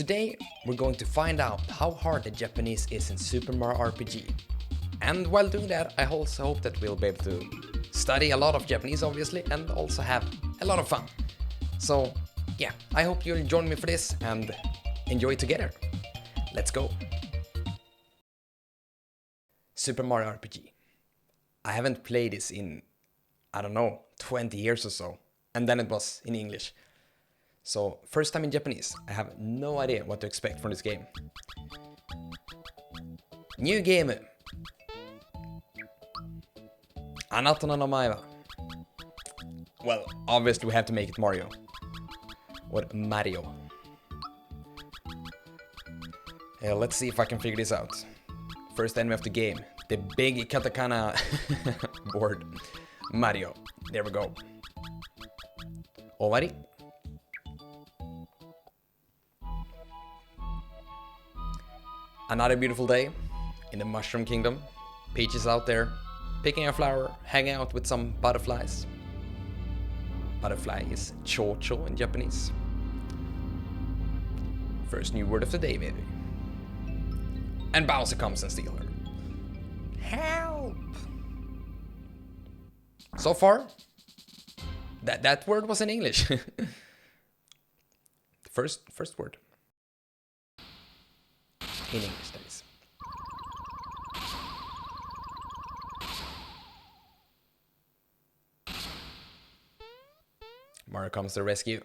Today we're going to find out how hard the Japanese is in Super Mario RPG. And while doing that, I also hope that we'll be able to study a lot of Japanese, obviously, and also have a lot of fun. So yeah, I hope you'll join me for this and enjoy it together. Let's go! Super Mario RPG. I haven't played this in, I don't know, 20 years or so. And then it was in English. So, first time in Japanese. I have no idea what to expect from this game. New game! あなたの名前は? Well, obviously we have to make it Mario. Or Mario. Let's see if I can figure this out. First enemy of the game. The big katakana board. Mario. There we go. Alrighty. Another beautiful day in the Mushroom Kingdom. Peach is out there, picking a flower, hanging out with some butterflies. Butterfly is chocho in Japanese. First new word of the day, maybe. And Bowser comes and steals her. Help! So far, that word was in English. First word. In English, that is. Mario comes to the rescue.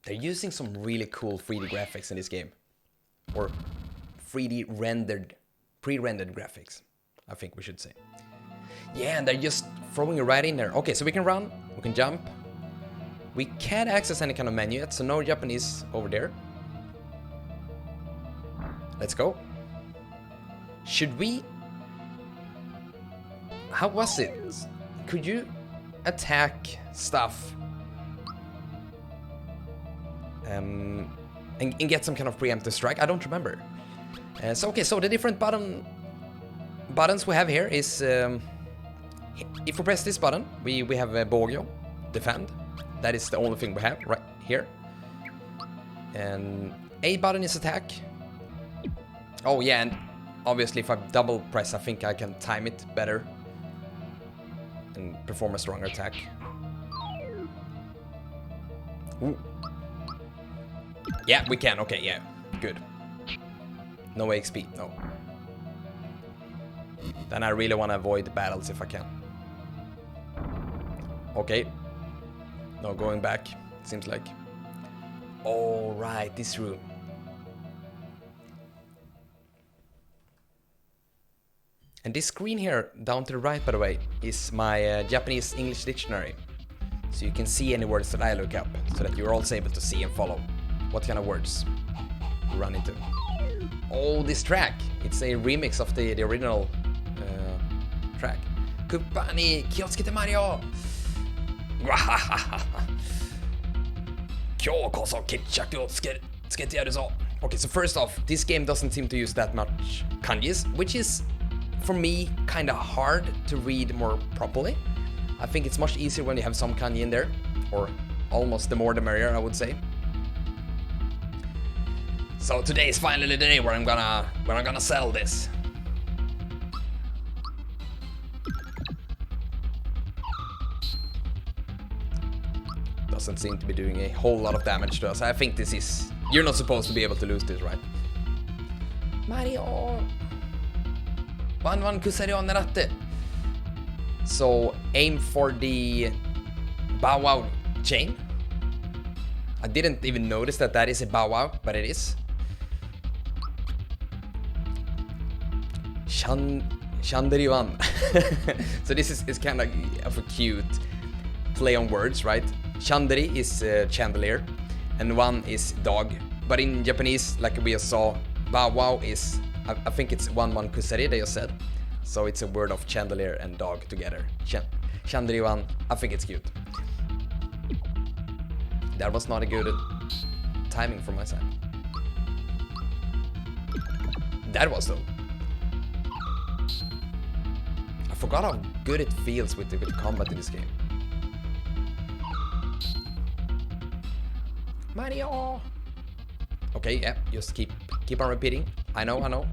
They're using some really cool 3D graphics in this game. Or 3D rendered, pre-rendered graphics, I think we should say. Yeah, and they're just throwing it right in there. Okay, so we can run, we can jump. We can't access any kind of menu yet, so no Japanese over there. Let's go. Should we... How was it? Could you attack stuff and get some kind of preemptive strike? I don't remember. So the different buttons we have here is... if we press this button, we have Bogyo, defend. That is the only thing we have right here. And A button is attack. Oh yeah, and obviously if I double press, I think I can time it better and perform a stronger attack. Ooh. Yeah, we can. Okay, yeah, good. No XP, no. Then I really want to avoid the battles if I can. Okay. No going back, seems like. All right, this room. And this screen here, down to the right, by the way, is my Japanese-English dictionary. So you can see any words that I look up, so that you're also able to see and follow what kind of words you run into. Oh, this track! It's a remix of the original track. Kuppani, kiyotsukete Mario! Okay, so first off, this game doesn't seem to use that much kanjis, which is, for me, kinda hard to read more properly. I think it's much easier when you have some kanji in there, or almost the more the merrier, I would say. So today is finally the day where I'm gonna sell this. Doesn't seem to be doing a whole lot of damage to us. I think this is... You're not supposed to be able to lose this, right? Mario! 1-1 kusari on naratte. So, aim for the Bow Wow chain. I didn't even notice that is a Bow Wow, but it is. Chandelier 1. So this is kind of a cute play on words, right? Chandelier is chandelier, and 1 is dog. But in Japanese, like we just saw, Bow Wow is, I think it's 1-1 kusari, they just said. So it's a word of chandelier and dog together. Chandelier 1, I think it's cute. That was not a good timing from my side. That was though. I forgot how good it feels with the combat in this game. Mario! Okay, yeah, just keep on repeating. I know.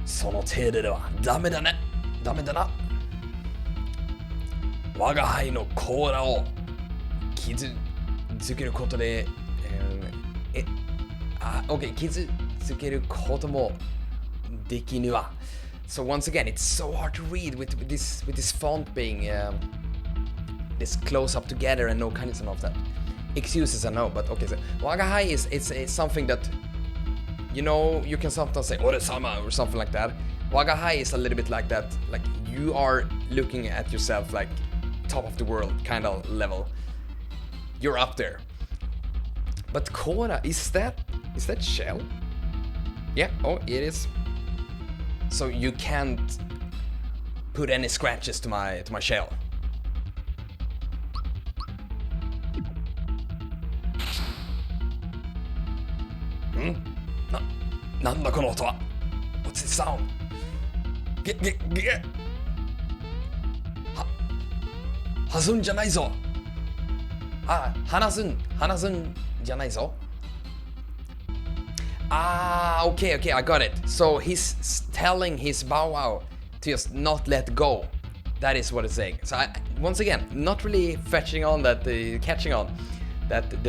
その程度ではダメだな。我が輩の甲羅を傷つけることで、OK 傷つけることもできぬわ。So once again, it's so hard to read with this font being this close up together and no kinds of that. Excuses I know, but okay. So wagahai is something that you know you can sometimes say ore-sama or something like that. Wagahai is a little bit like that. Like you are looking at yourself like top of the world kind of level. You're up there. But Kora, is that shell? Yeah, oh it is. So you can't put any scratches to my shell. Nanda kono oto wa? What's this sound? Get. Hasun janai zo. Hanasun janai zo. Okay, I got it. So he's telling his Bow Wow to just not let go. That is what it's saying. So once again, not really catching on that the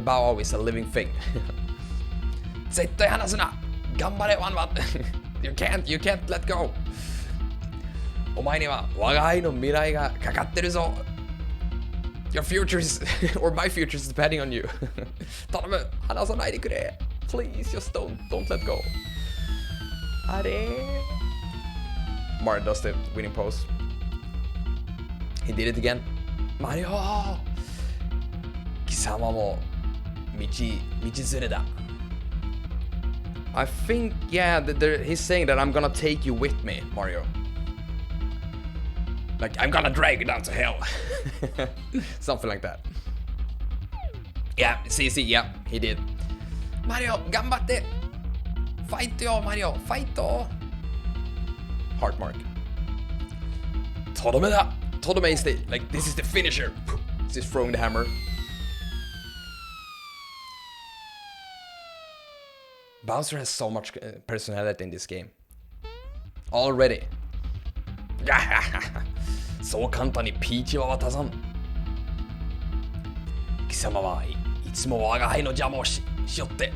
Bow Wow is a living thing. 絶対離すな。頑張れワンワン。You can't let go. お前には我が輩の未来がかかってるぞ。Your future is or my future is depending on you. 頼む、離さないでくれ。Please, just don't let go. あれ Mario does the winning pose. He did it again. Mario! 貴様も道連れだ。I think, yeah, he's saying that I'm gonna take you with me, Mario. Like, I'm gonna drag you down to hell. Something like that. Yeah, see, yeah, he did. Mario, 頑張って Fightよ Mario, fight! Heart mark. とどめだ とどめ is the, like, this is the finisher. He's just throwing the hammer. Bowser has so much personality in this game. Already. そう簡単にピーチは渡さん。貴様はいつも我が輩の邪魔をしよって。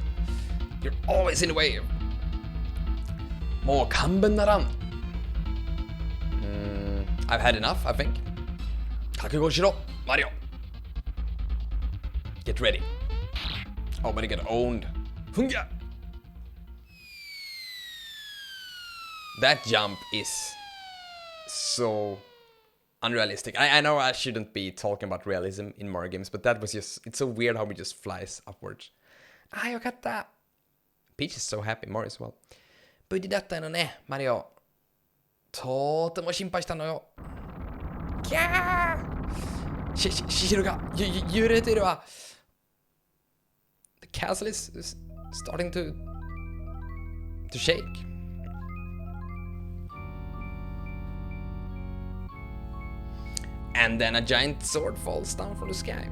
You're always in the way. もう勘弁ならん。I've had enough, I think. 覚悟しろ、マリオ。Get ready. Oh, but he got owned. ふんぎゃ。That jump is so unrealistic. I know I shouldn't be talking about realism in Mario games, but that was just, it's so weird how he just flies upwards. よかった。Peach is so happy, Mario as well. 無事だったのね、マリオ。とても心配したのよ。キャーシシルが揺れてるわ。The castle is starting to shake. And then a giant sword falls down from the sky.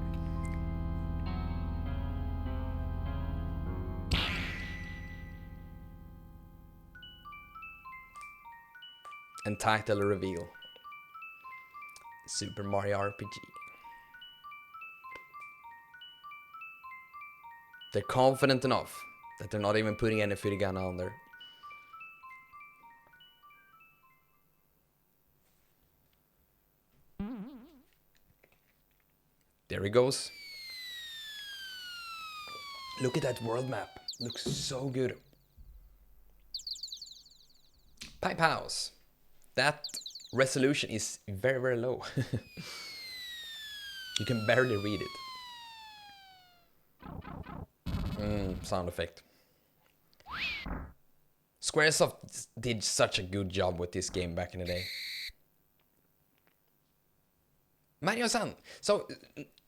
And title reveal. Super Mario RPG. They're confident enough that they're not even putting any furigana on there. There he goes. Look at that world map. Looks so good. Pipe House. That resolution is very, very low. You can barely read it. Sound effect. Squaresoft did such a good job with this game back in the day. Mario-san! So,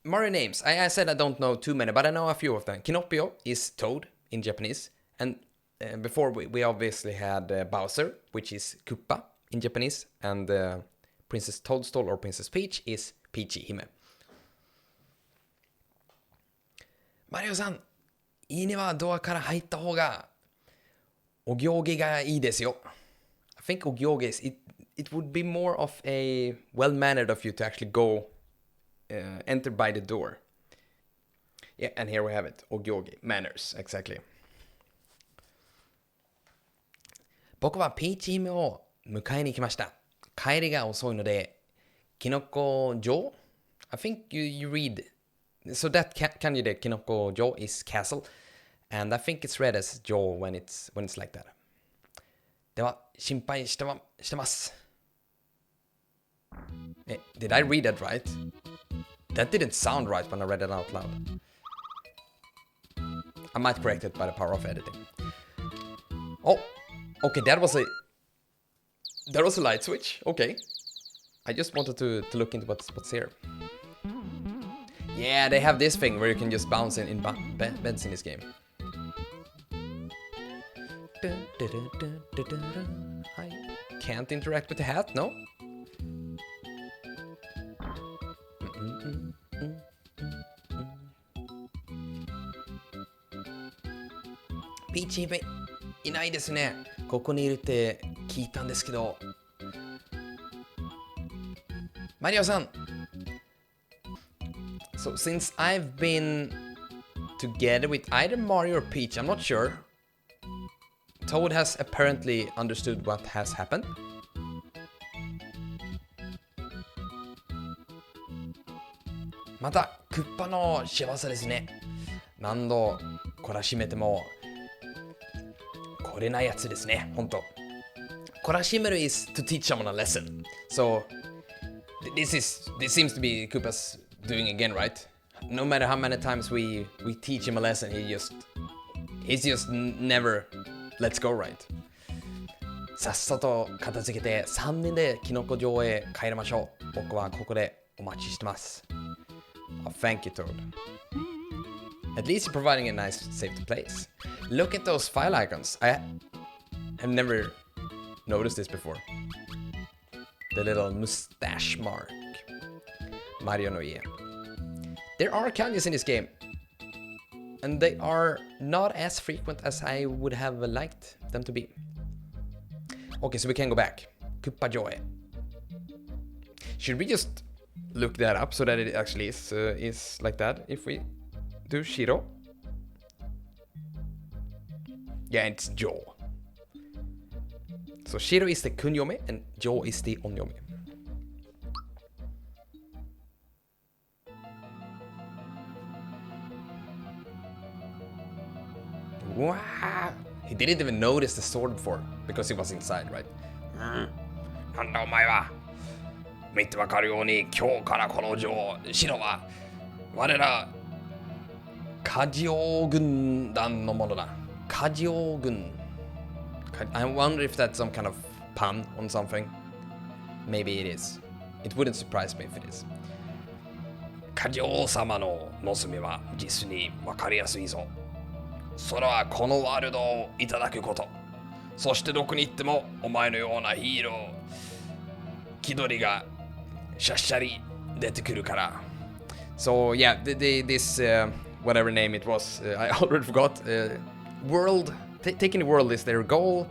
Mario names. I said I don't know too many, but I know a few of them. Kinopio is Toad in Japanese. And before we obviously had Bowser, which is Koopa in Japanese. And Princess Toadstool or Princess Peach is Peachy Hime. マリオさん、いいねはドアから入った方がお行儀がいいですよ。I think お行儀 is it would be more of a well-mannered of you to actually go enter by the door. Yeah, and here we have it. お行儀 manners, exactly. 僕はピーチ姫を迎えに来ました。帰りが遅いので、キノコ城 I think you read. So that kanji でキノコ城 is castle. And I think it's read as 城 when it's like that. では、心配してます。Did I read that right? That didn't sound right when I read it out loud. I might correct it by the power of editing. Oh, okay, that was a light switch. Okay. I just wanted to look into what's here. Yeah, they have this thing where you can just bounce in beds in this game. I can't interact with the hat, no?ピーチ姫いないですね。ここにいるって聞いたんですけど。マリオさん。So since I've been together with either Mario or Peach, I'm not sure. Toad has apparently understood what has happened. Mata, クッパの仕業ですね。何度懲らしめてもこれないやつですね。本当。懲らしめる is to teach someone a lesson. So this seems to be Koopa's doing again, right? No matter how many times we teach him a lesson, he's just never lets go right. さっさと片付けて3人でキノコ城へ帰りましょう。僕はここでお待ちしてます。Oh, thank you, Toad. At least you're providing a nice, safe place. Look at those file icons. I have never noticed this before. The little mustache mark. Mario no Ie. There are kanjis in this game. And they are not as frequent as I would have liked them to be. Okay, so we can go back. Koopa Joe. Should we just look that up so that it actually is like that? If we do Shiro. Yeah, it's Joe. So Shiro is the kunyome and Joe is the onyome. Wow! He didn't even notice the sword before because he was inside, right? なんだお前は。見てわかるように今日からこの城、白は我らカジオ軍団のものだ。カジオ軍。I wonder if that's some kind of pun on something. Maybe it is. It wouldn't surprise me if it is. カジオ様の望みは実にわかりやすいぞ。それはこのワールドをいただくこと。そしてどこに行ってもお前のようなヒーロー、気取りがシャッシャリ出てくるから。So yeah, this whatever name it was, I already forgot. World, taking the world is their goal.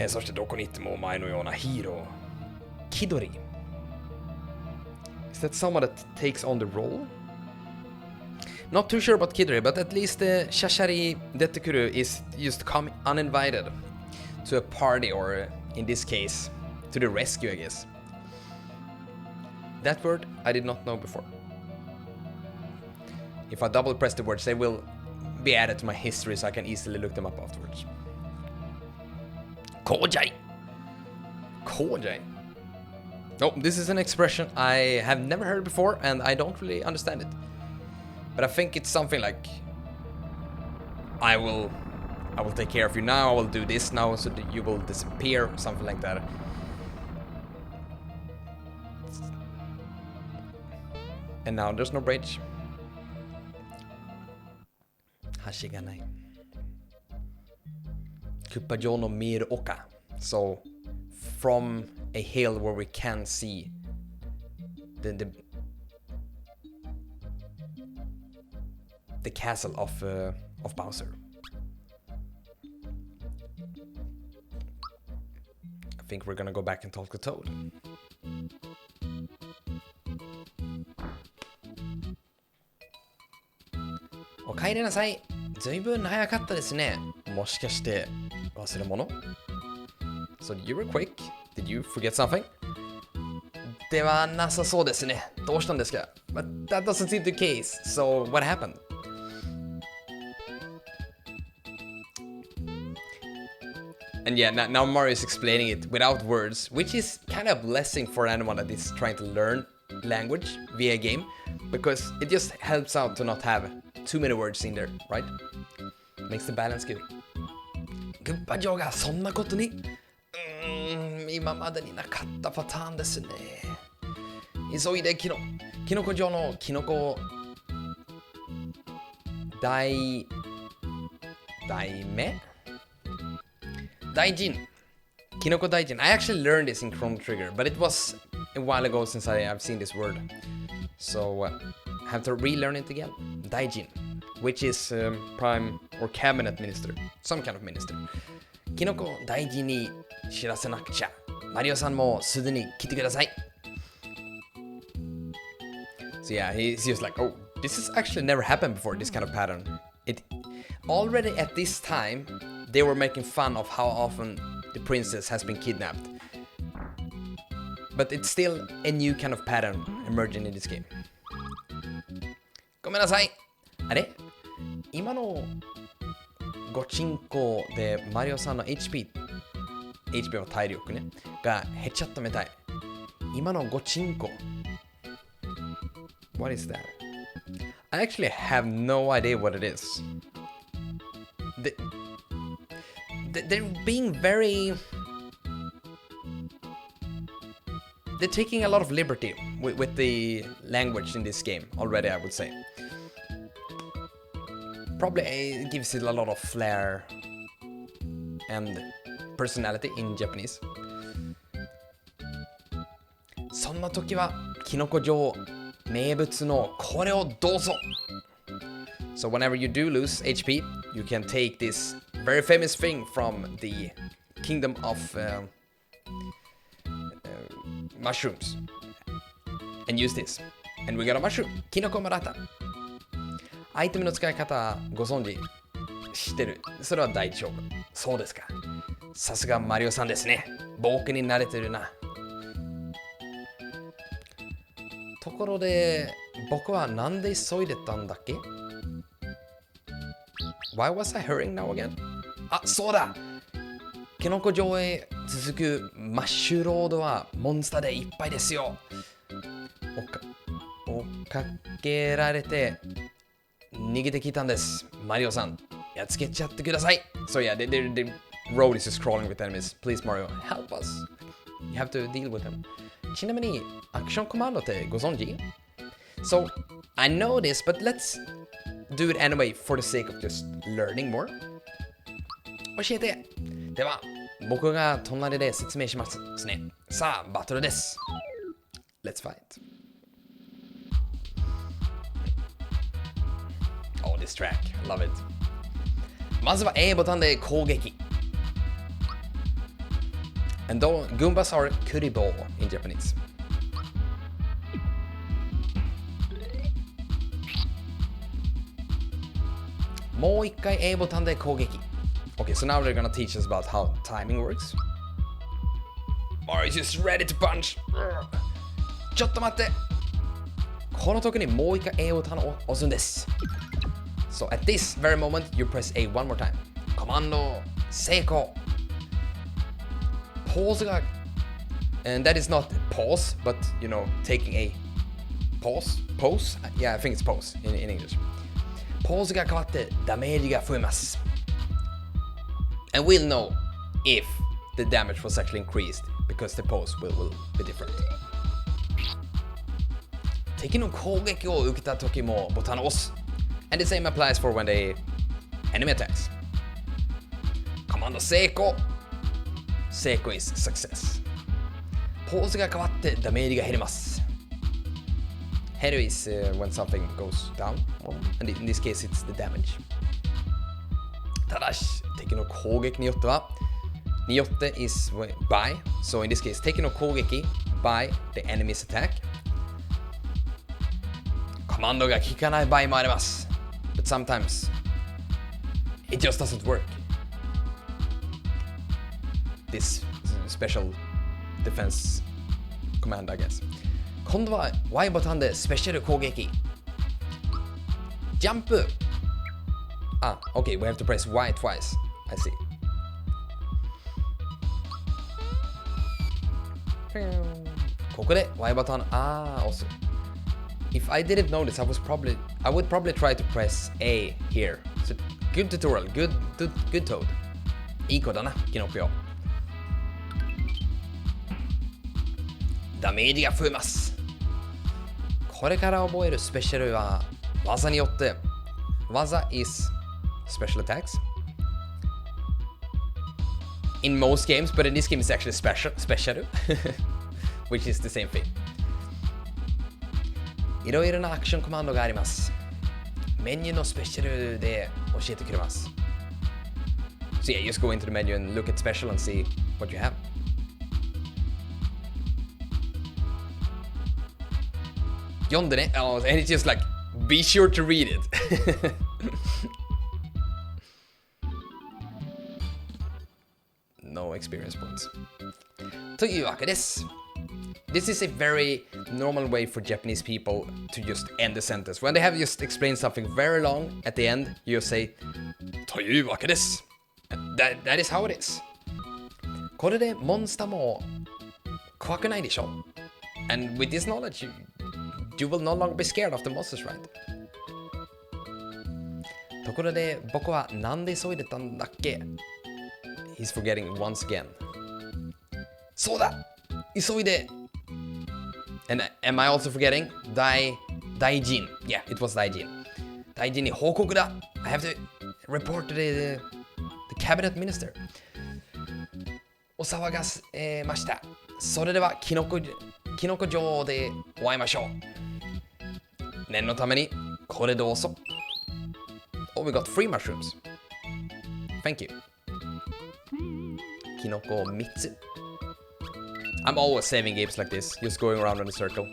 そしてどこに行ってもお前のようなヒーロー、気取り。Is that someone that takes on the role? Not too sure about Kidori, but at least Shashari Detekuru is just come uninvited to a party, or in this case, to the rescue, I guess. That word I did not know before. If I double press the words, they will be added to my history so I can easily look them up afterwards. Kojai! Kojai. Oh, this is an expression I have never heard before and I don't really understand it. But I think it's something like I will take care of you now, I will do this now so that you will disappear, something like that. And now there's no bridge. 橋がない。クッパ城の見える丘。So from a hill where we can see the the castle of Bowser. I think we're gonna go back and talk to Toad. O帰りなさい。ずいぶん早かったですね。もしかして忘れ物？ So you were quick. Did you forget something? ではなさそうですね。どうしたんですか？ But that doesn't seem the case. So what happened? And yeah, now Mario is explaining it without words, which is kind of a blessing for anyone that is trying to learn language via game, because it just helps out to not have too many words in there, right? Makes the balance good. グッバジョーがそんなことに今までになかったパターンですね。急いでキノコ城のキノコ大臣キノコ大臣 I actually learned this in Chrono Trigger, but it was a while ago since I've seen this word, so I have to relearn it again. 大臣 which is prime or cabinet minister, some kind of minister. キノコ大臣に知らせなくちゃ。マリオさんもすでに来てください。So yeah, he's just like, oh, this has actually never happened before, this kind of pattern. It already at this time, they were making fun of how often the princess has been kidnapped. But it's still a new kind of pattern emerging in this game. ごめんなさい。あれ？今のごチンコでマリオさんの HP は体力ねが減っちゃったみたい。今のごチンコ。What is that? I actually have no idea what it is. They're being very... They're taking a lot of liberty with the language in this game already, I would say. Probably it gives it a lot of flair and personality in Japanese. そんな時はキノコ城名物のこれをどうぞ。So whenever you do lose HP, you can take this very famous thing from the kingdom of mushrooms and use this. And we got a mushroom. キノコマラタ。アイテムの使い方ご存知？知ってる。それは大丈夫。そうですか。さすがマリオさんですね。冒険に慣れてるな。ところで僕はなんで急いでたんだっけ？ Why was I hurrying now again? あ、そうだ！キノコ城へ続くマッシュロードはモンスターでいっぱいですよ。追っかけられて逃げてきたんです。マリオさん、やっつけちゃってください。So yeah, the road is just crawling with enemies. Please Mario, help us. You have to deal with them. ちなみにアクションコマンドってご存知？ So I know this, but let's do it anyway for the sake of just learning more. 教えて。では僕が隣で説明しますね。さあバトルです。Let's fight. Oh, this track. I love it. まずは A ボタンで攻撃。And though Goombas are Kuribo in Japanese. もう一回 A ボタンで攻撃。Okay, so now they're gonna teach us about how timing works. Mario's just ready to punch. ちょっと待って。この時にもう一回 A ボタンを押すんです。So at this very moment, you press A one more time. コマンド成功。ポーズが and that is not pause, but you know, taking a pause? Yeah, I think it's pause in English. ポーズが変わってダメージが増えます。And we'll know if the damage was actually increased because the pose will be different. 敵の攻撃を受けた時もボタンを押す。And the same applies for when the enemy attacks. コマンド成功。成功 is success. ポーズが変わってダメージが減ります。Heru is when something goes down, and in this case it's the damage. ただし、敵の攻撃によっては、によって is by, so in this case 敵の攻撃 by the enemy's attack. コマンドが効かない場合もあります。But sometimes it just doesn't work. This special defense command, I guess. 今度は Y ボタンでスペシャル攻撃。ジャンプ。Ah, okay, we have to press Y twice. I see.ここで Y ボタン、also. If I didn't notice, I would probably try to press A here. So, good tutorial, good Toad. いい子だな、キノコよ。ダメージが増えます。これから覚えるスペシャルは技によって、技 is special attacks. In most games, but in this game it's actually special, which is the same thing. いろいろなアクションコマンドがあります。メニューのスペシャルで教えてくれます。So yeah, just go into the menu and look at special and see what you have. 読んでね。Oh, and it's just like, be sure to read it. No experience points. というわけです。This is a very normal way for Japanese people to just end the sentence. When they have just explained something very long, at the end, you say, というわけです。That is how it is. これでモンスターも怖くないでしょ？ And with this knowledge, you will no longer be scared of the monsters, right? ところで僕はなんで急いでたんだっけ？ He's forgetting once again. そうだ！急いで And am I also forgetting? 大臣 Yeah, it was 大臣大臣に報告だ I have to report to the cabinet minister お騒がせましたそれではキノコ城でお会いましょう念のためにこれどうぞ Oh, we got free mushrooms Thank you キノコ3つI'm always saving games like this, just going around in a circle.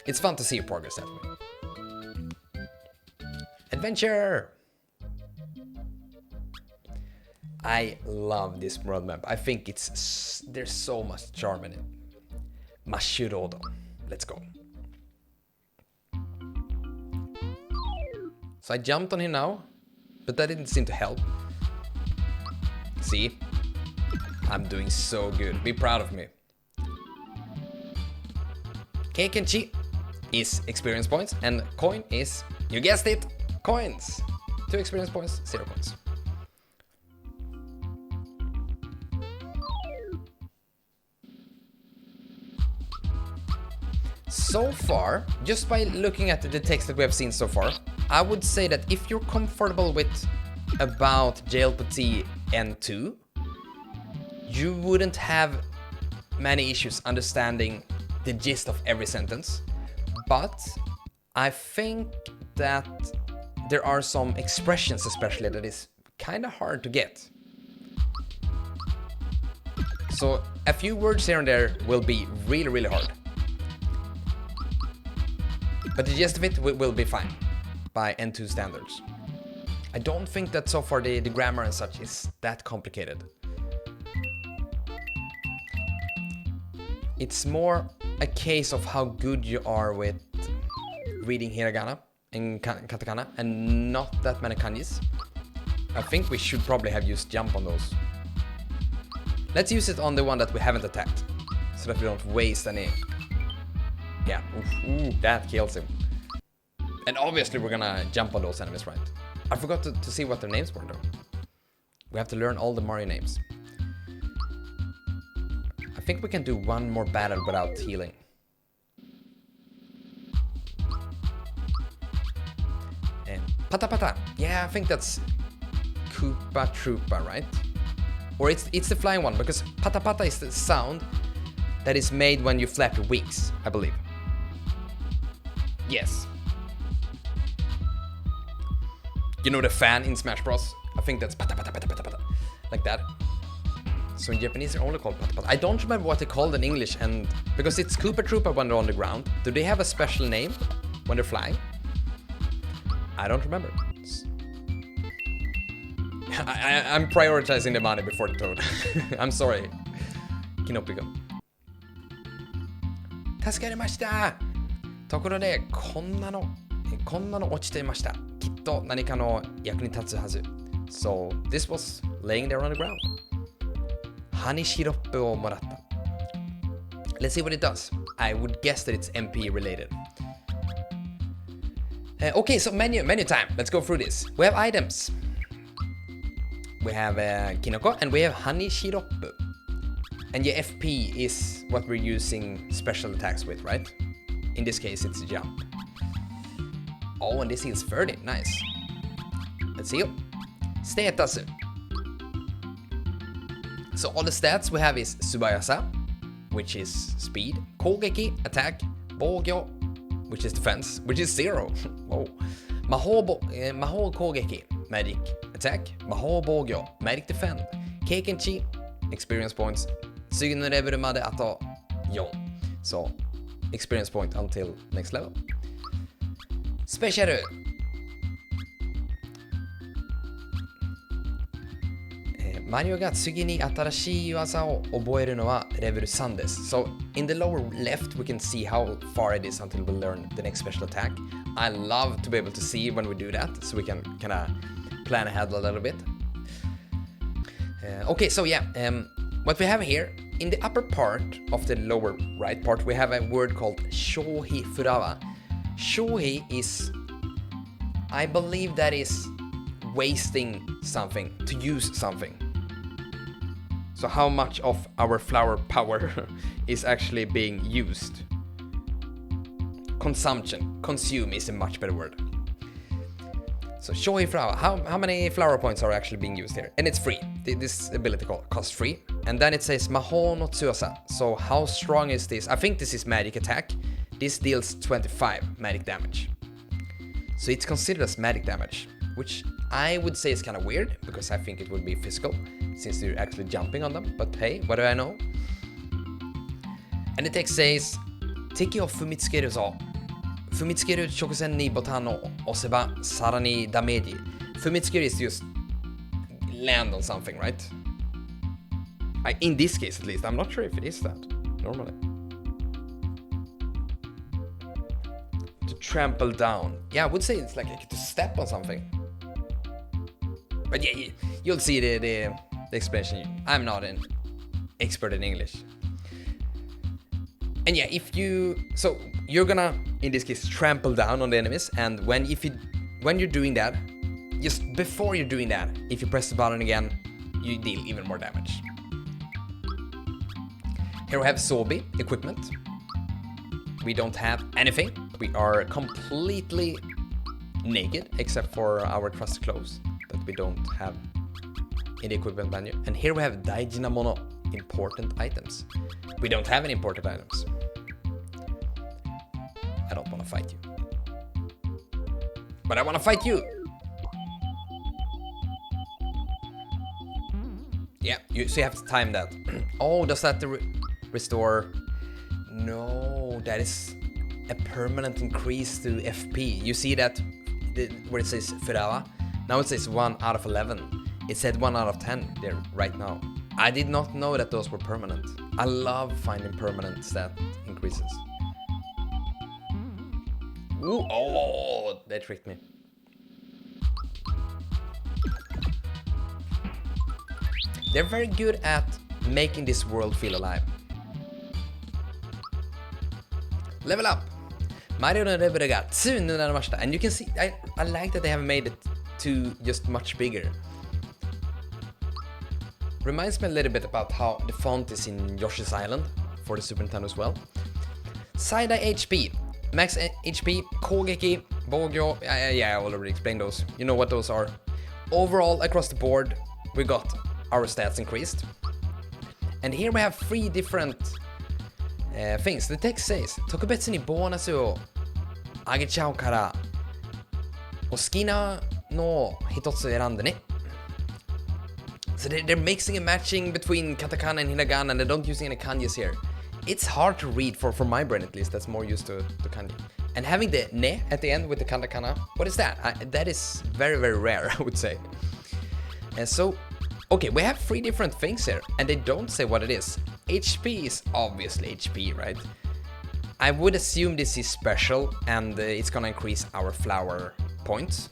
It's fun to see your progress that way. Adventure! I love this world map. I think there's so much charm in it. Mashurodo. Let's go. So I jumped on him now, but that didn't seem to help. See? I'm doing so good. Be proud of me. Keikenchi is experience points and coin is, you guessed it, coins. 2 experience points, 0 coins. So far, just by looking at the text that we have seen so far, I would say that if you're comfortable with about JLPT N2, you wouldn't have many issues understanding the gist of every sentence. But I think that there are some expressions especially that is kind of hard to get. So a few words here and there will be really, really hard. But the gist of it will be fine by N2 standards. I don't think that so far the grammar and such is that complicated. It's more a case of how good you are with reading hiragana and katakana and not that many kanjis. I think we should probably have used jump on those. Let's use it on the one that we haven't attacked, so that we don't waste any. Yeah, ooh, that kills him. And obviously we're gonna jump on those enemies, right? I forgot to see what their names were though. We have to learn all the Mario names. I think we can do one more battle without healing. And Pata Pata. Yeah, I think that's Koopa Troopa, right? Or it's the flying one, because Pata Pata is the sound that is made when you flap your wings, I believe. Yes. You know the fan in Smash Bros? I think that's pata pata pata pata pata. Like that. So in Japanese they're only called pata pata. I don't remember what they're called in English, and because it's Koopa Troopa when they're on the ground. Do they have a special name when they're flying? I don't remember. I'm prioritizing the money before the toad. I'm sorry. Kinopiko. 助かりました。ところでこんなの落ちていました。きっと何かの役に立つはず。So this was laying there on the ground. ハニーシロップをもらった。Let's see what it does. I would guess that it's MP related. Okay, so menu time. Let's go through this. We have items. We have kinoko and we have honey syrup. And your FP is what we're using special attacks with, right? In this case, it's jump. Oh, and this heals 30. Nice. Let's heal. Status. So all the stats we have is Subayasa, which is speed, Kogeki, attack, Bogyo, which is defense, which is 0. Whoa. Mahou Kogeki, magic attack, Mahou Bogyo, magic defend, Keikenchi, experience points, Sugino level made ato 4. So experience point until next level. Special. Mario が次に新しい技を覚えるのはレベル3です。So in the lower left we can see how far it is until we learn the next special attack. I love to be able to see when we do that, so we can kind of plan ahead a little bit. Okay, so yeah, what we have here, in the upper part of the lower right part, we have a word called Shohi Furawa. Shohi is, I believe that is wasting something, to use something. So how much of our flower power is actually being used? Consumption. Consume is a much better word. So Shohi Flower, how many flower points are actually being used here? And it's free. This ability costs free. And then it says Mahou no Tsuyosa. So how strong is this? I think this is magic attack. This deals 25 magic damage. So it's considered as magic damage, which I would say is kind of weird, because I think it would be physical, since you're actually jumping on them. But hey, what do I know? And the text says, 敵を踏みつけるぞ。踏みつける直前にボタンを押せばさらにダメージ。踏みつける is just land on something, right? In this case at least, I'm not sure if it is that, normally. To trample down. Yeah, I would say it's like to step on something. But yeah, you'll see the explanation. I'm not an expert in English. And yeah, so you're gonna, in this case, trample down on the enemies, and when you're doing that, just before you're doing that, if you press the button again, you deal even more damage. Here we have Sobi equipment. We don't have anything. We are completely naked, except for our trusty clothes that we don't have in the equipment menu. And here we have Daijina Mono, important items. We don't have any important items. I don't want to fight you. But I want to fight you! Yeah, so you have to time that. Oh, does that restore? No, that is a permanent increase to FP. You see that where it says Furawa? Now it says 1 out of 11. It said 1 out of 10 there right now. I did not know that those were permanent. I love finding permanent stat increases. Ooh, oh, they tricked me. They're very good at making this world feel alive. Level up! Mario no level ga 2 になりました. And you can see, I like that they have made it to just much bigger. Reminds me a little bit about how the font is in Yoshi's Island for the Super Nintendo as well. Side HP, max HP, Kogeki, Bogyo, yeah, I already explained those. You know what those are. Overall, across the board, we got our stats increased. And here we have 3 different things. The text says, 特別にボーナスをあげちゃうから、お好きなのを一つ選んでね。So they're mixing and matching between katakana and hiragana, and they don't using any kanjis here. It's hard to read for my brain at least, that's more used to kanji. And having the ne at the end with the katakana, what is that? That is very, very rare, I would say. And so, okay, we have 3 different things here, and they don't say what it is. HP is obviously HP, right? I would assume this is special, and it's gonna increase our flower points.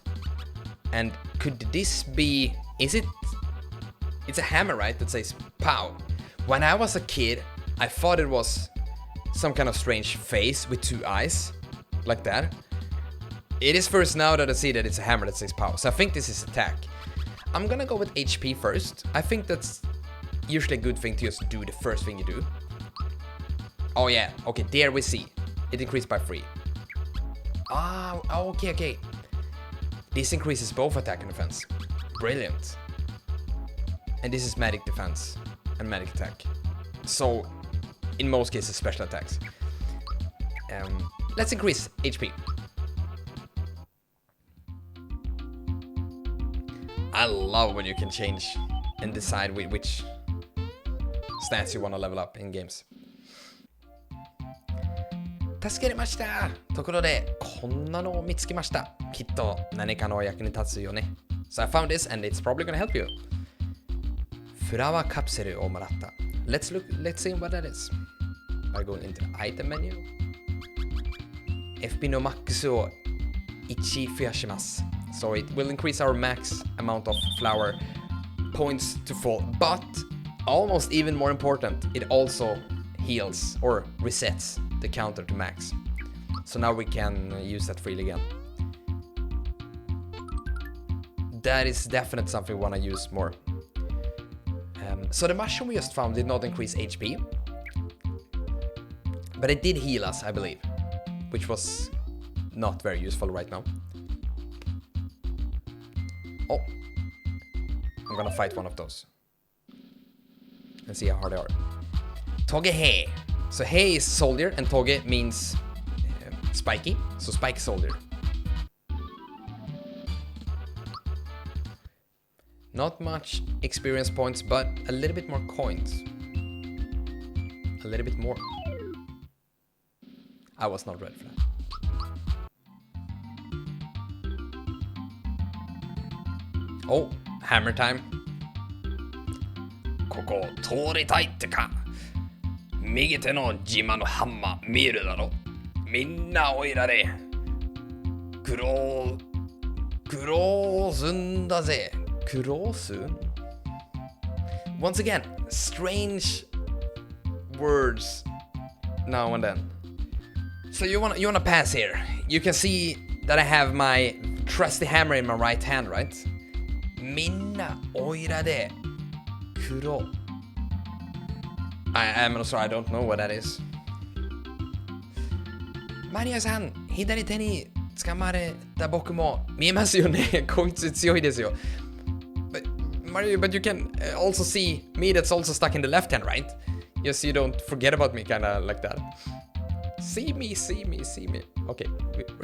And could this be... It's a hammer, right? That says pow. When I was a kid, I thought it was some kind of strange face with 2 eyes, like that. It is first now that I see that it's a hammer that says pow, so I think this is attack. I'm gonna go with HP first. I think that's usually a good thing to just do the first thing you do. Oh yeah, okay, there we see. It increased by 3. Ah, okay. This increases both attack and defense. Brilliant. And this is magic defense and magic attack. So, in most cases, special attacks. Let's increase HP. I love when you can change and decide which stats you want to level up in games. 助けれました。ところで、こんなのを見つけました。きっと何かの役に立つよね。So I found this and it's probably gonna help you. フラワーカプセルをもらった。Let's see what that is. By going into the item menu. FP のマックスを1増やします。So it will increase our max amount of flower points to full. But almost even more important, it also heals or resets the counter to max. So now we can use that freely again. That is definitely something we want to use more. So the mushroom we just found did not increase HP, but it did heal us, I believe, which was not very useful right now. Oh, I'm gonna fight one of those and see how hard they are. Toge Hei. So Hei is soldier and Toge means spiky, so spike soldier. Not much experience points, but a little bit more coins. A little bit more. I was not ready for that. Oh, hammer time. ここ通りたいってか。右手の自慢のハンマー見えるだろ。みんなおいられ。苦労すんだぜ。Kurosu? Once again, strange words now and then. So you wanna pass here. You can see that I have my trusty hammer in my right hand, right? Minna oira de kuro. I'm sorry, I don't know what that is. Maria-san, 左手に掴まれた僕も見えますよね。こいつ強いですよ。Mario, but you can also see me that's also stuck in the left hand, right? Yes, you don't forget about me, kinda like that. See me. Okay,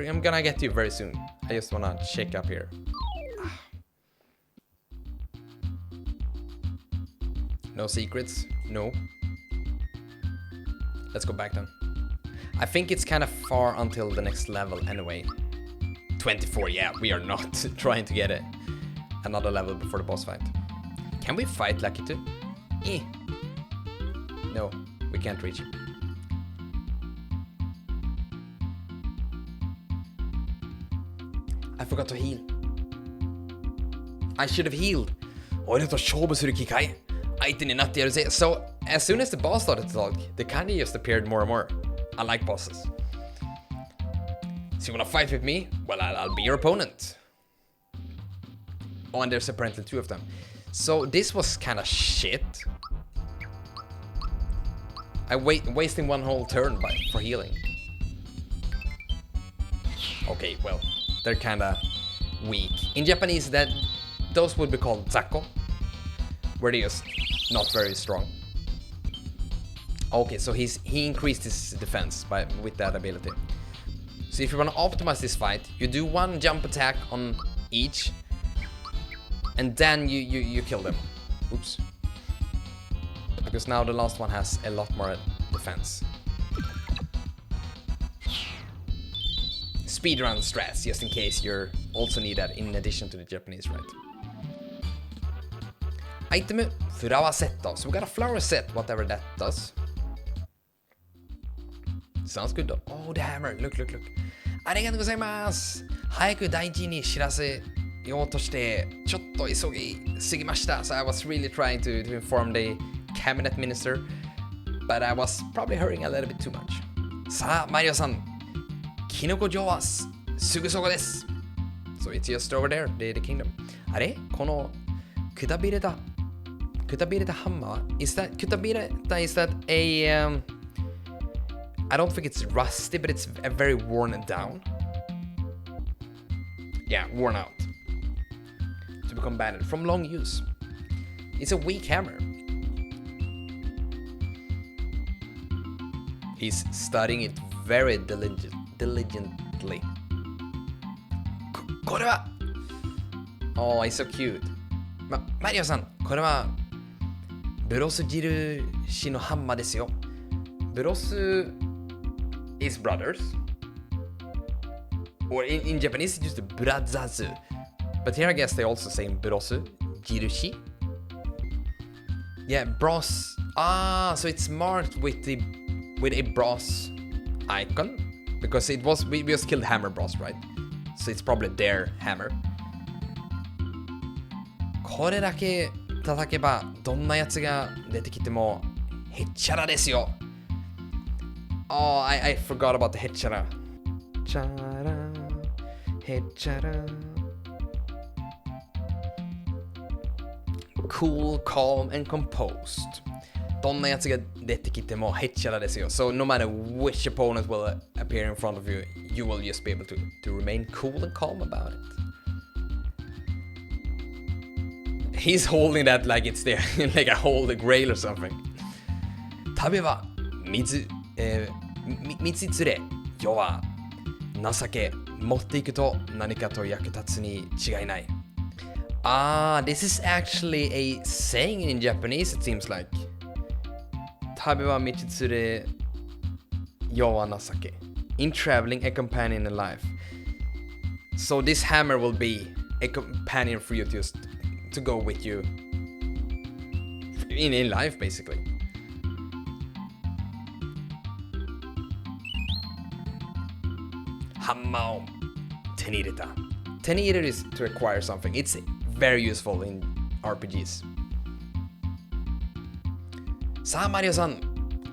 I'm gonna get to you very soon. I just wanna check up here. No secrets? No. Let's go back then. I think it's kind of far until the next level anyway. 24, yeah, we are not trying to get it. Another level before the boss fight. Can we fight Lucky 2? No, we can't reach him. I forgot to heal. I should have healed. So, as soon as the boss started to talk, the candy just appeared more and more. I like bosses. So you wanna fight with me? Well, I'll be your opponent. Oh, and there's apparently 2 of them. So this was kind of shit. Wasting 1 whole turn for healing. Okay, well, they're kind of weak. In Japanese, those would be called Zako, where they're just not very strong. Okay, so he increased his defense with that ability. So if you want to optimize this fight, you do one jump attack on each, and then you kill them. Oops. Because now the last one has a lot more defense. Speedrun strats, just in case you also need that in addition to the Japanese, right? Item flower set though. So we got a flower set, whatever that does. Sounds good though. Oh, the hammer. Look. ありがとうございます。早く大事に知らせようとしてちょっと急ぎすぎました。So I was really trying to inform the cabinet minister, but I was probably hurrying a little bit too much. さあ、マリオさん、キノコ城はすぐそこです。So it's just over there, the kingdom. あれこのくたびれたハンマー is that くたびれた is that a I don't think it's rusty, but it's a very worn down. Yeah, worn out. To become banded from long use. It's a weak hammer. He's studying it very diligently. これは Oh, he's so cute. マリオさん、これはブロス印のハンマーですよ。ブロス is brothers. Or in Japanese, it's just brazazu. But here I guess they also say brosu, jirushi. Yeah, bros. Ah, so it's marked with a bros icon. Because it was, we just killed Hammer Bros, right? So it's probably their hammer. これだけ叩けばどんなやつが出てきてもへっちゃらですよ。Oh, I forgot about the head chara. Chara, head chara. Cool, calm, and composed. どんなやつが出てきてもヘッチャラですよ。So no matter which opponent will appear in front of you, you will just be able to remain cool and calm about it. He's holding that like it's there, like a holy grail or something. 食べは水。道連れ、世は情け、持っていくと何かと役立つに違いない。This is actually a saying in Japanese, it seems like. 食べは道連れ、世は情け。In traveling, a companion in life. So this hammer will be a companion for you to go with you in life, basically. ハンマーを手に入れた。手に入れる is to acquire something. It's very useful in RPGs. さあ、マリオさん、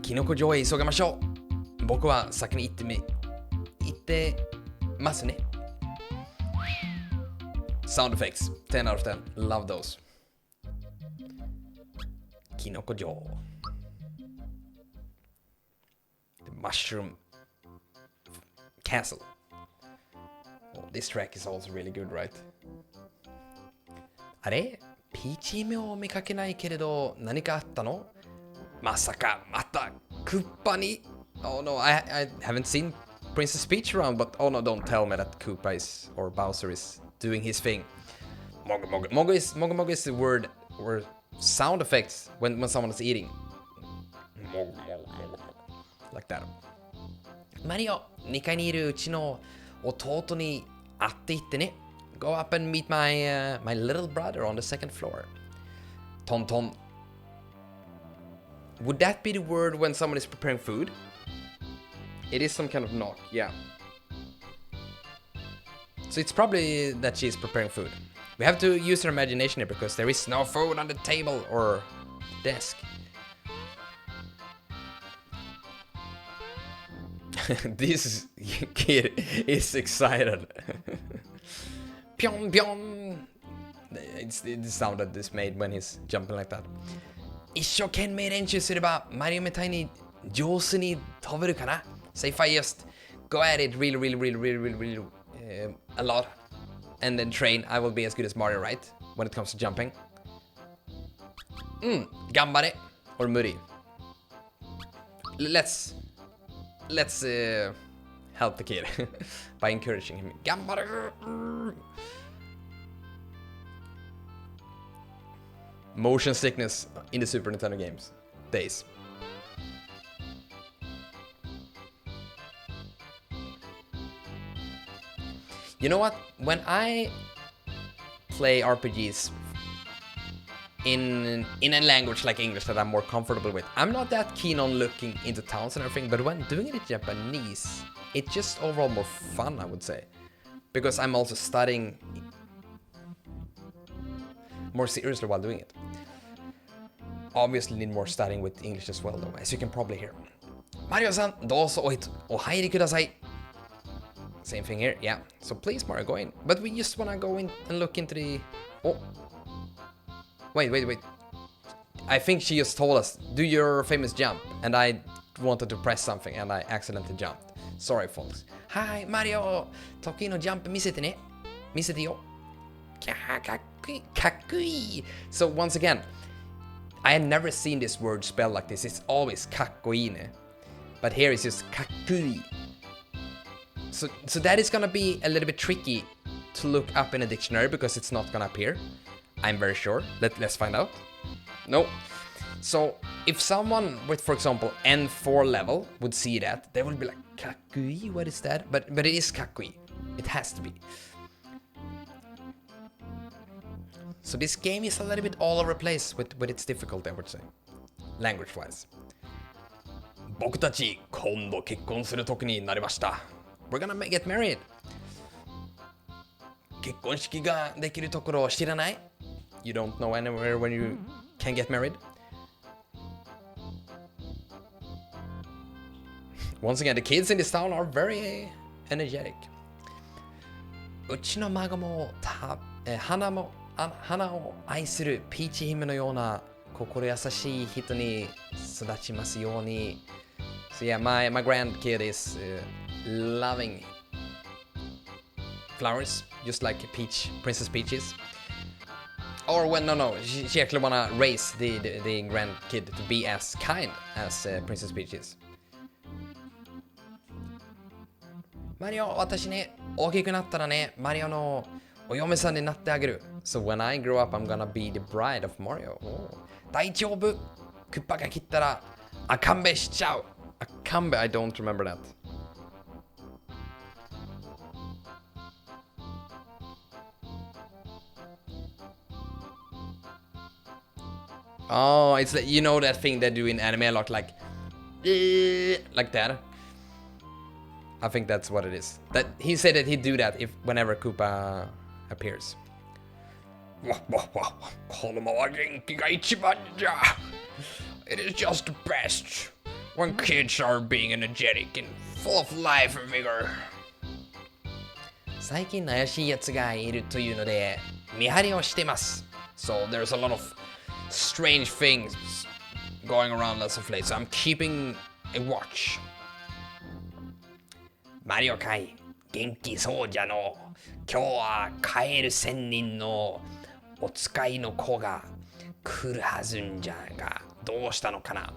キノコ城へ急ぎましょう。僕は先に行ってますね。Sound effects, 10 out of 10. Love those. キノコ城。The Mushroom Castle. Oh, this track is also really good, right? あれ？ピーチ姫を見かけないけれど何かあったの？まさかまたクッパに？ Oh no, I haven't seen Princess Peach around, but oh no, don't tell me that Koopa is or Bowser is doing his thing. Mogu mogu. Mogu is the word or sound effects when someone is eating. Mogu mogu. Like that. マリオ、2階にいるうちの弟に会っていってね。Go up and meet my little brother on the second floor. Ton ton. Would that be the word when someone is preparing food? It is some kind of knock, yeah. So it's probably that she's preparing food. We have to use our imagination here because there is no food on the table or desk. This kid is excited. Pyong pyong. It's the sound that this made when he's jumping like that. 一生懸命練習すればマリオみたいに上手に飛べるかな? So if I just go at it really a lot and then train, I will be as good as Mario, right? When it comes to jumping. 頑張れ or 無理 Let's help the kid by encouraging him. Gambaru! Motion sickness in the Super Nintendo games days. You know what? When I play RPGs in a language like English that I'm more comfortable with, I'm not that keen on looking into towns and everything, but when doing it in Japanese, it's just overall more fun, I would say. Because I'm also studying more seriously while doing it. Obviously need more studying with English as well though, as you can probably hear. Mario-san, dozo ohairi kudasai. Same thing here, yeah. So please, Mario, go in. But we just wanna go in and look into the... Oh. Wait. I think she just told us, do your famous jump. And I wanted to press something and I accidentally jumped. Sorry, folks. Hi, Mario! Toki no jump misete ne. Misete yo. Kakkui. So once again, I had never seen this word spelled like this. It's always kakkoi ne. But here it's just kakkui. So that is gonna be a little bit tricky to look up in a dictionary because it's not gonna appear. I'm very sure. Let's find out. No. So if someone with, for example, N4 level would see that, they would be like, Kakui, what is that? But it is Kakui. It has to be. So this game is a little bit all over the place with its difficulty, I would say. Language-wise. 僕たち今度結婚する時になりました。We're gonna get married. 結婚式ができるところを知らない? You don't know anywhere when you can get married? Once again, the kids in this town are very energetic. うちの孫も花を愛するピーチ姫のような心優しい人に育ちますように. So yeah, my grandkid is loving flowers, just like Princess Peaches. Or when she actually wanna raise the grandkid to be as kind as Princess Peaches. Mario, 私ね、大きくなったらね、マリオのお嫁さんになってあげる. So when I grow up, I'm gonna be the bride of Mario. 大丈夫。クッパが切ったら、あかんべしちゃう. Akambe, I don't remember that. Oh, it's like, you know that thing they do in anime a lot, like that. I think that's what it is. That he said that he'd do that whenever Koopa appears. It is just the best when kids are being energetic and full of life and vigor. 最近怪しいやつがいるというので見張りをしてます. So there's a lot of strange things going around as of late, so I'm keeping a watch. マリオかい、元気そうじゃの。今日はカエル仙人のお使いの子が来るはずんじゃが、どうしたのかな?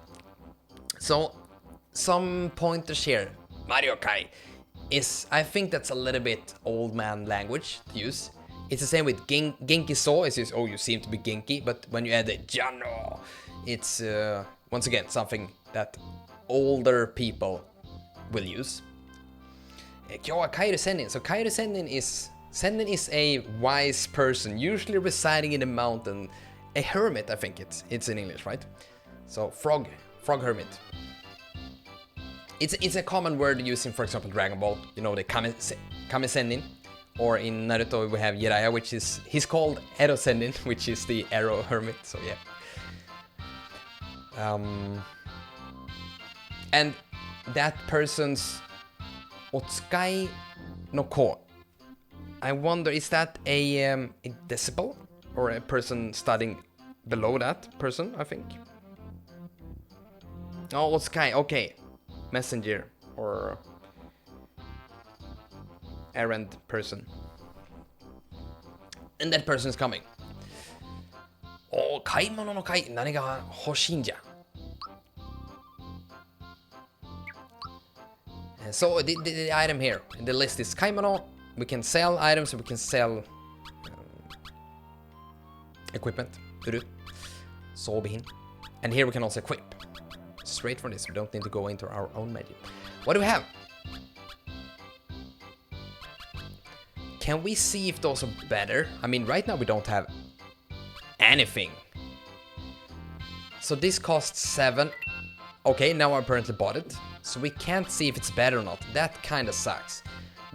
So, some pointers here. Mario Kai is, I think that's a little bit old man language to use. It's the same with Genki So. It's just, oh, you seem to be Genki. But when you add the Jano, it's, once again, something that older people will use. 今日はカエル仙人. So, カエル仙人 is a wise person, usually residing in the mountain. A hermit, I think it's in English, right? So, frog hermit. It's a common word used in, for example, Dragon Ball. You know, the Kame Sennin. Or in Naruto we have Jiraiya, which is, he's called Ero Sennin, which is the arrow hermit, so yeah. And that person's Otsukai no ko. I wonder, is that a disciple? Or a person studying below that person, I think? Oh, Otsukai, okay. Messenger or errand person. And that person is coming. Oh, 買い物の会、何が欲しいんじゃ? So the item here, the list is Kaimono. We can sell items, we can sell equipment. Sobihin. And here we can also equip. Straight from this, we don't need to go into our own menu. What do we have? Can we see if those are better? I mean, right now we don't have anything. So this costs 7. Okay, now I apparently bought it. So we can't see if it's better or not. That kind of sucks.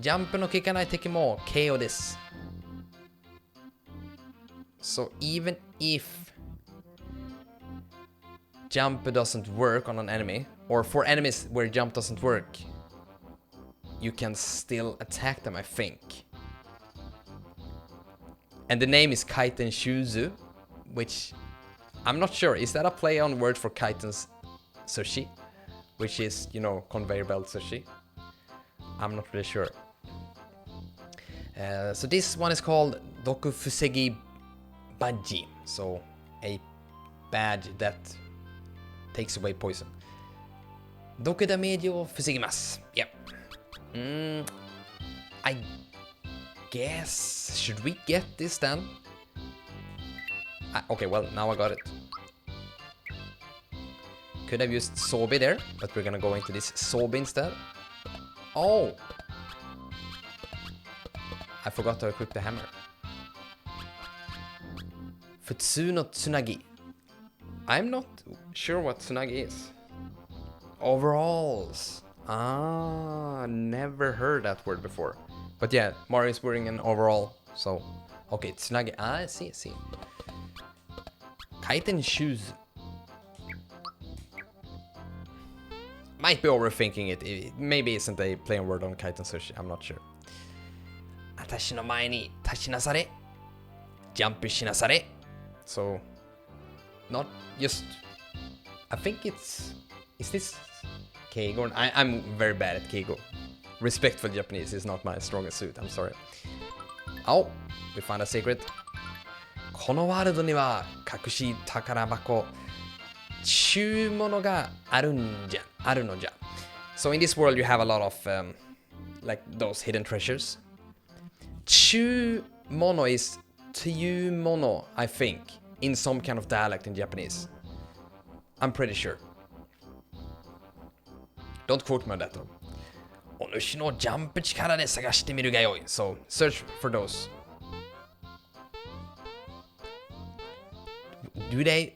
Jump no kikanai tekimo KO this. So even if jump doesn't work on an enemy, or for enemies where jump doesn't work, you can still attack them, I think. And the name is Kaiten Shuzu, which I'm not sure. Is that a play on word for Kaiten's sushi? Which is, you know, conveyor belt sushi. I'm not really sure. So this one is called Doku Fusegi Baji. So a badge that takes away poison. Doku damage o fusegimasu. Yep. I guess, should we get this then? Okay, well, now I got it. Could have used Sobi there, but we're gonna go into this Sobi instead. Oh! I forgot to equip the hammer. Futsu no Tsunagi. I'm not sure what Tsunagi is. Overalls. Ah, never heard that word before. But yeah, Mario is wearing an overall, so... Okay, Tsunagi. Ah, I see. Kaiten shoes. Might be overthinking it. It maybe isn't a plain word on Kaiten sushi. I'm not sure. Atashi no mae ni tashinasare. Jump shinasare. So, not just... I think it's... Is this Keigo? I'm very bad at Keigo. Respectful Japanese is not my strongest suit. I'm sorry. Oh, we found a secret. このワールドには隠し宝箱中物があるのじゃ。So in this world you have a lot of like those hidden treasures. 中物 is というもの, I think, in some kind of dialect in Japanese. I'm pretty sure. Don't quote me on that though. お主のジャンプ力で探してみるがよい. So search for those. Do they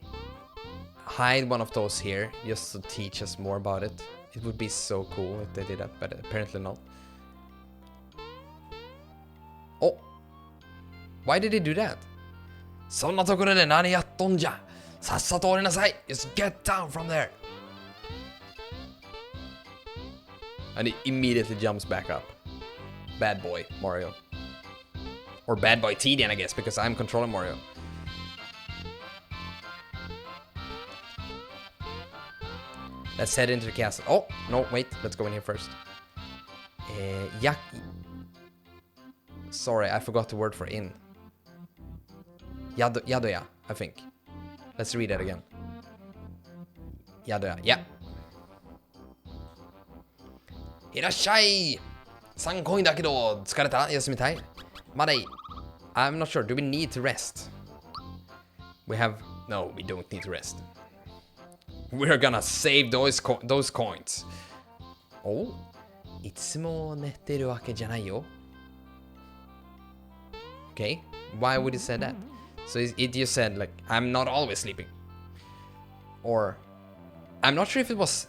hide one of those here just to teach us more about it? It would be so cool if they did that, but apparently not. Oh! Why did he do that? そんなところで何やっとんじゃ? さっさと降りなさい. Just get down from there. And he immediately jumps back up. Bad boy, Mario. Or bad boy T then, I guess, because I'm controlling Mario. Let's head into the castle. Oh, no, wait. Let's go in here first. Sorry, I forgot the word for in. Yadoya, I think. Let's read that again. Yadoya, yeah. いらっしゃい 3コインだけど疲れた休みたいまだいい I'm not sure. Do we need to rest? We have... No, we don't need to rest. We're gonna save those coins. Oh? いつも寝てるわけじゃないよ Okay. Why would you say that? So it just said like, I'm not always sleeping. Or... I'm not sure if it was...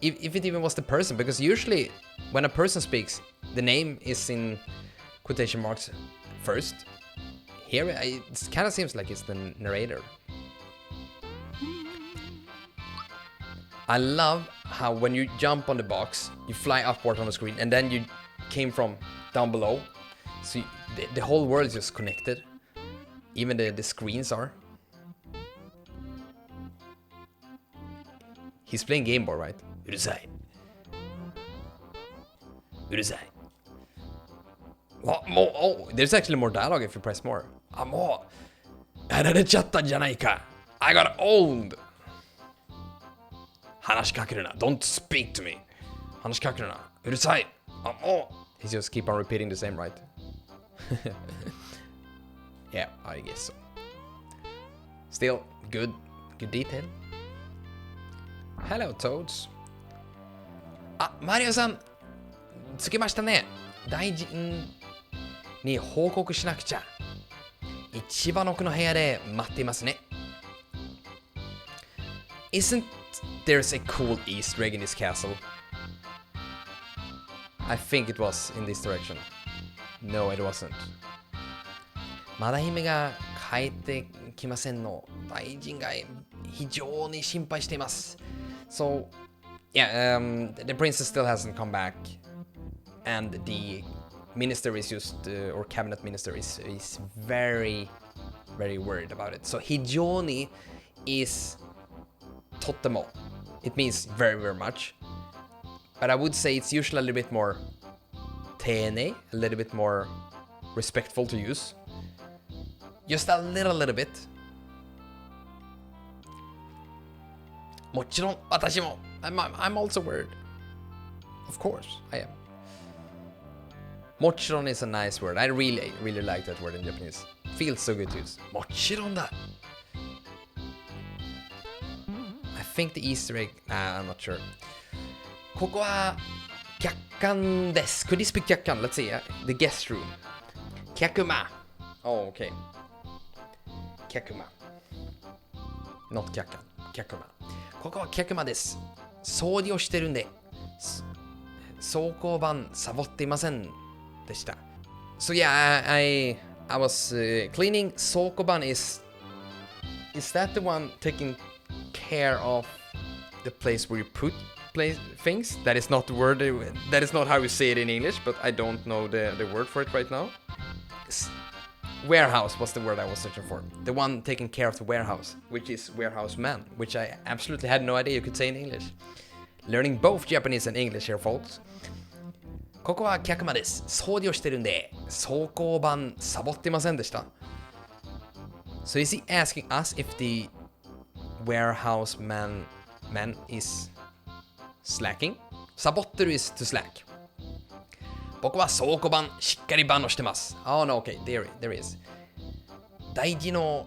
If it even was the person, because usually when a person speaks, the name is in quotation marks first. Here it kind of seems like it's the narrator. I love how when you jump on the box, you fly upward on the screen, and then you came from down below. So the whole world is just connected. Even the screens are. He's playing Game Boy, right? うるさい。うるさい。もう、oh, there's actually more dialogue if you press more. あ、もう、やられちゃったんじゃないか。I got owned. 話しかけるな。Don't speak to me. 話しかけるな。Urusai! Oh! He just keep on repeating the same, right? Yeah, I guess so. Still, good detail. Hello, Toads. あ、マリオさん着きましたね。大臣に報告しなくちゃ。一番奥の部屋で待っていますね。Isn't there's a cool Easter egg in this castle? I think it was in this direction. No, it wasn't. まだ姫が帰ってきませんの。大臣が非常に心配しています。So, yeah, the princess still hasn't come back. And the minister is just, or cabinet minister is very, very worried about it. So, 非常に is とっても. It means very, very much. But I would say it's usually a little bit more 丁寧, a little bit more respectful to use. Just a little bit. もちろん私も I'm also worried. Of course, I am. もちろん is a nice word. I really like that word in Japanese. Feels so good to use. もちろんだ. I think the Easter egg... I'm not sure. ここは客館です。Could you speak 客館? Let's see. The guest room. 客間. Oh, okay. 客間. Not 客館. 客間. ここは客間です。掃除をしてるんで、装甲板サボっていませんでした。So yeah, I was cleaning 倉庫板 is that the one taking care of the place where you put things? That is not the word, that is not how you say it in English, but I don't know the word for it right now. Warehouse was the word I was searching for. The one taking care of the warehouse, which is warehouse man, which I absolutely had no idea you could say in English. Learning both Japanese and English here, folks. ここは客間です。掃除をしてるんで、倉庫板サボってませんでした。So is he asking us if the warehouse man is slacking? サボってる is to slack. 僕は倉庫板しっかり板をしてます。Oh no, okay, there is. 大事の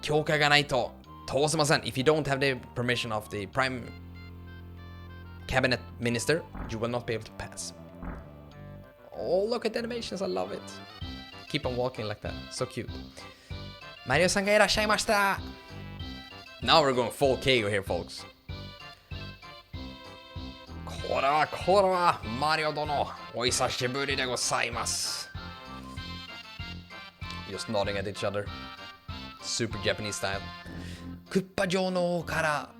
許可がないと通せません。If you don't have the permission of the prime cabinet minister, you will not be able to pass. Oh, look at the animations, I love it. Keep on walking like that, so cute. マリオさんがいらっしゃいました。Now we're going full KO here, folks. これはマリオ殿、お久しぶりでございます。Just nodding at each other. Super Japanese style. クッパ城の王から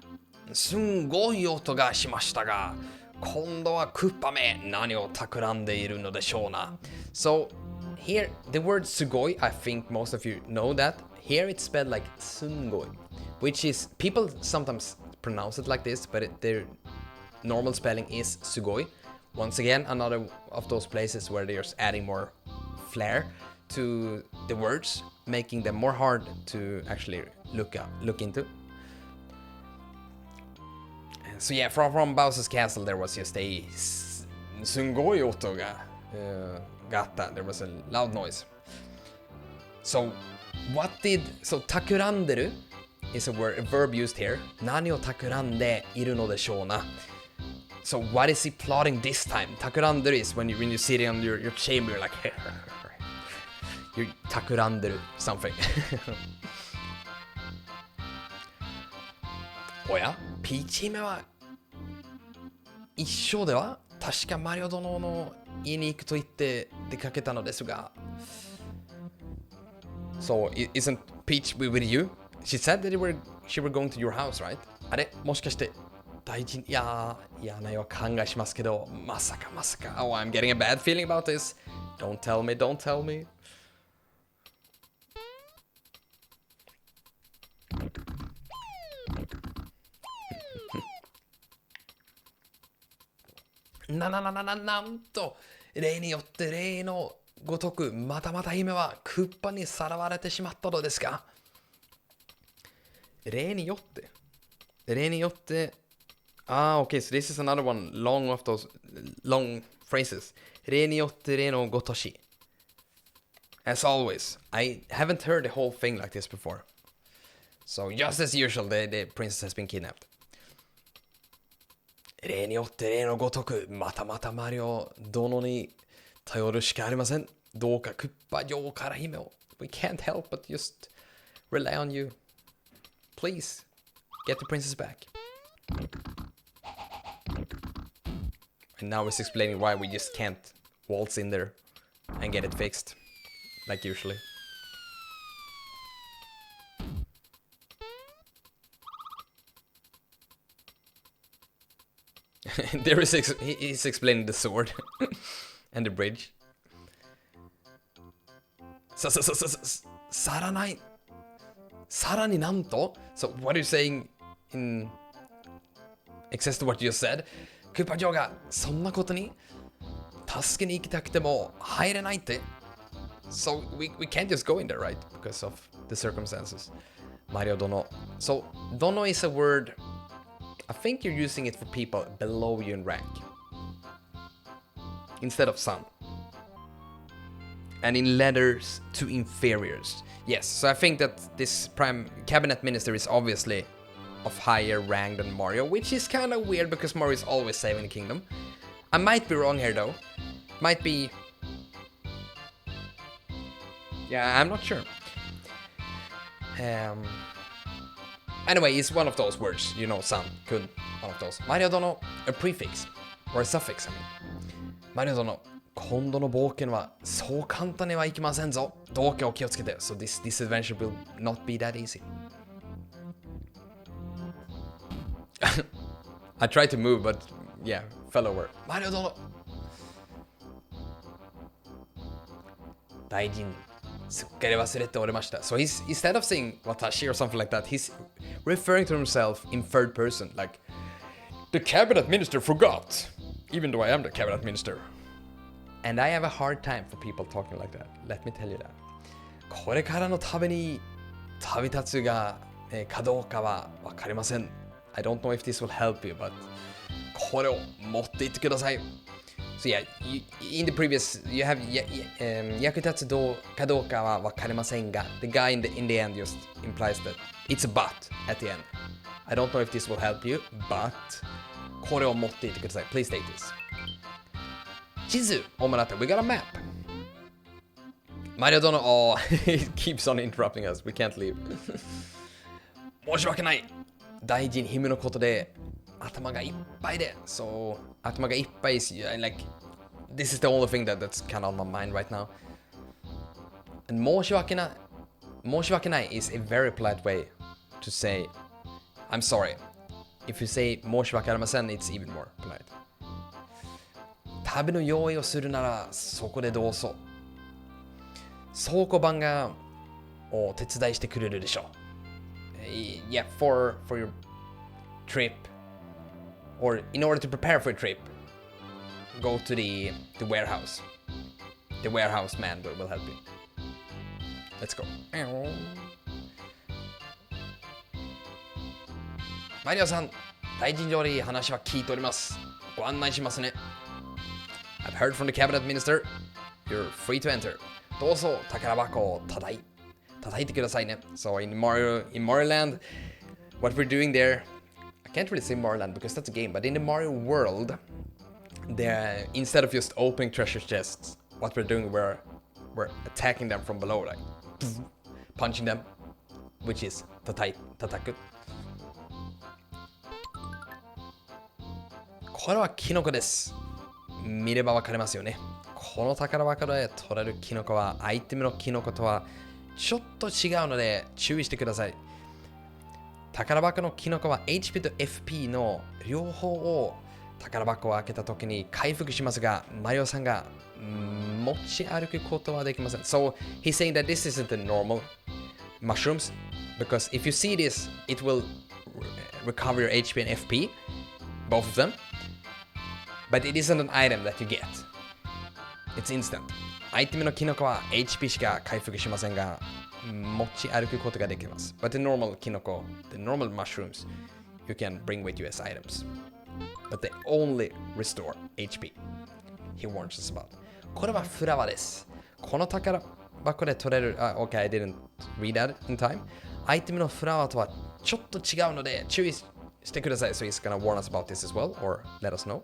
すんごい音がしましたが、今度はクッパめ何を企んでいるのでしょうな。So here the word sugoi, I think most of you know that. Here it's spelled like sungoi, which is people sometimes pronounce it like this, but their normal spelling is sugoi. Once again, another of those places where they're just adding more flair to the words, making them more hard to actually look into. So yeah, from Bowser's Castle there was just a sungoi oto ga gatta. There was a loud noise. So takuranderu is a verb used here. 何を企んでいるのでしょうな. So what is he plotting this time? Takuranderu is when you sit in your chamber, you're like you're takuranderu something. おや、ピーチ姫は一緒では確かマリオ殿の家に行くと言って出かけたのですが。So isn't Peach with you? She said that she were going to your house, right? あれ、もしかして大臣、いやな予感がしますけど、まさか。Oh, I'm getting a bad feeling about this. Don't tell me. なんと例によって例のごとくまた姫はクッパにさらわれてしまったのですか。例によって Ah, okay, so this is another one, long of those long phrases. 例によって例のごとし. As always, I haven't heard the whole thing like this before. So just as usual, the princess has been kidnapped. 例によって例のごとく、またまたマリオ殿に頼るしかありません。どうかクッパ女王から姫を。We can't help but just rely on you. Please, get the princess back. And now he's explaining why we just can't waltz in there and get it fixed, like usually. There is he's explaining the sword and the bridge. さらない。さらになんと So what are you saying in excess to what you just said? クーパ女王がそんなことに助けに行きたくても入れないって So we can't just go in there, right? Because of the circumstances. Mario Dono. So Dono is a word, I think you're using it for people below you in rank instead of son. And in letters to inferiors. Yes, so I think that this prime cabinet minister is obviously of higher rank than Mario, which is kind of weird because Mario is always saving the kingdom. I might be wrong here though. Might be... Yeah, I'm not sure. Anyway, it's one of those words, you know, son, kun, one of those. Mario Dono, a prefix, or a suffix, I mean. Mario Dono, 今度の冒険はそう簡単にはいきませんぞ。どうかお気をつけて。So this adventure will not be that easy. I tried to move, but yeah, fell over. Mario Dono. 大臣、すっかり忘れておりました。So instead of saying watashi or something like that, he's referring to himself in third person, like the cabinet minister forgot, even though I am the cabinet minister. And I have a hard time for people talking like that. Let me tell you that. これからの旅に旅立つがかどうかはわかりません。I don't know if this will help you, but これを持っていってください。So yeah, in the previous, you have 役立つかどうかはわかりませんが the guy in the end just implies that it's a but at the end. I don't know if this will help you, but これを持っていってください。Please take this. 地図をもらった。We got a map. Mario Dono, oh, he keeps on interrupting us. We can't leave. 申し訳ない。大臣姫のことで頭がいっぱいで。So, 頭がいっぱいis, like, this is the only thing that's kind of on my mind right now. And 申し訳ない is a very polite way to say, I'm sorry. If you say 申し訳ありません, it's even more polite. 旅の用意をするならそこでどうぞ。倉庫番がお手伝いしてくれるでしょう。Yeah, for your trip, or in order to prepare for a trip, go to the warehouse. The warehouse man will help you. Let's go. マリオさん、大臣より話は聞いております。ご案内しますね。I've heard from the cabinet minister. You're free to enter. どうぞ宝箱を叩いてくださいね。So in Mario Land, what we're doing there, I can't really say Mario Land because that's a game, but in the Mario world, instead of just opening treasure chests, what we're doing, we're attacking them from below, like punching them, which is tataku. これはキノコです。見ればわかりますよね。この宝箱で取れるキノコはアイテムのキノコとはちょっと違うので注意してください。宝箱のキノコは HP と FP の両方を宝箱を開けた時に回復しますが、マリオさんが持ち歩くことはできません。So he's saying that this isn't the normal mushrooms, because if you see this, it will recover your HP and FP, both of them, but it isn't an item that you get. It's instant. アイテムのキノコは HP しか回復しませんが、持ち歩くことができます。But the normal キノコ, the normal mushrooms, you can bring with you as items. but they only restore HP. He warns us about. これはフラワです。この宝箱で取れる、okay, I didn't read that in time. アイテムのフラワーとはちょっと違うので注意してください。So he's gonna warn us about this as well, or let us know.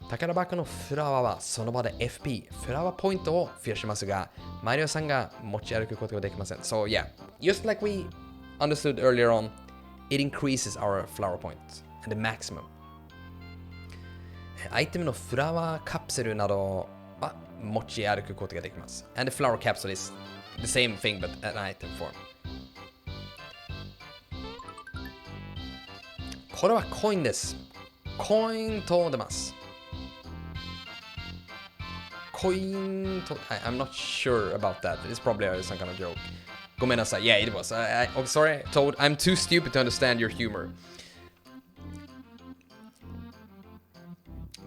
宝箱のフラワーはその場で FP、フラワーポイントを付与しますが、マリオさんが持ち歩くことができません。So yeah, just like we understood earlier on, it increases our flower points and the maximum. アイテムのフラワーカプセルなどは持ち歩くことができます。And the flower capsule is the same thing but an item form. これはコインです。コインと出ます。コインと、I'm not sure about that. It's probably some kind of joke. ごめんなさい。Yeah, it was. Oh, sorry, Toad. I'm too stupid to understand your humor.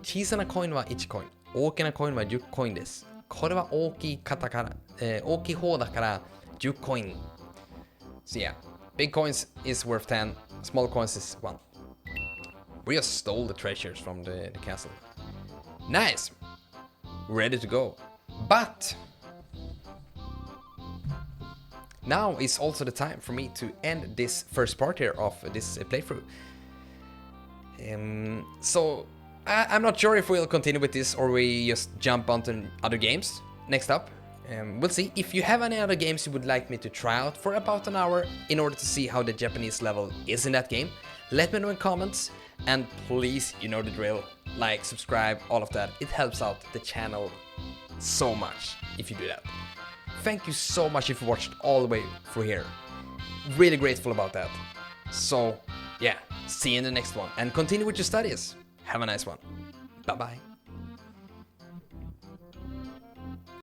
小さなコインは1コイン。大きなコインは10コインです。これは大きい方から、大きい方だから10コイン。So yeah, big coins is worth 10, small coins is 1. We just stole the treasures from the castle. Nice! Ready to go. But now is also the time for me to end this first part here of this playthrough. So I'm not sure if we'll continue with this or we just jump onto other games next up. We'll see. If you have any other games you would like me to try out for about an hour in order to see how the Japanese level is in that game, let me know in comments. And please, you know the drill, like, subscribe, all of that. It helps out the channel so much if you do that. Thank you so much if you watched all the way through here. Really grateful about that. So, yeah, see you in the next one. And continue with your studies. Have a nice one. Bye-bye.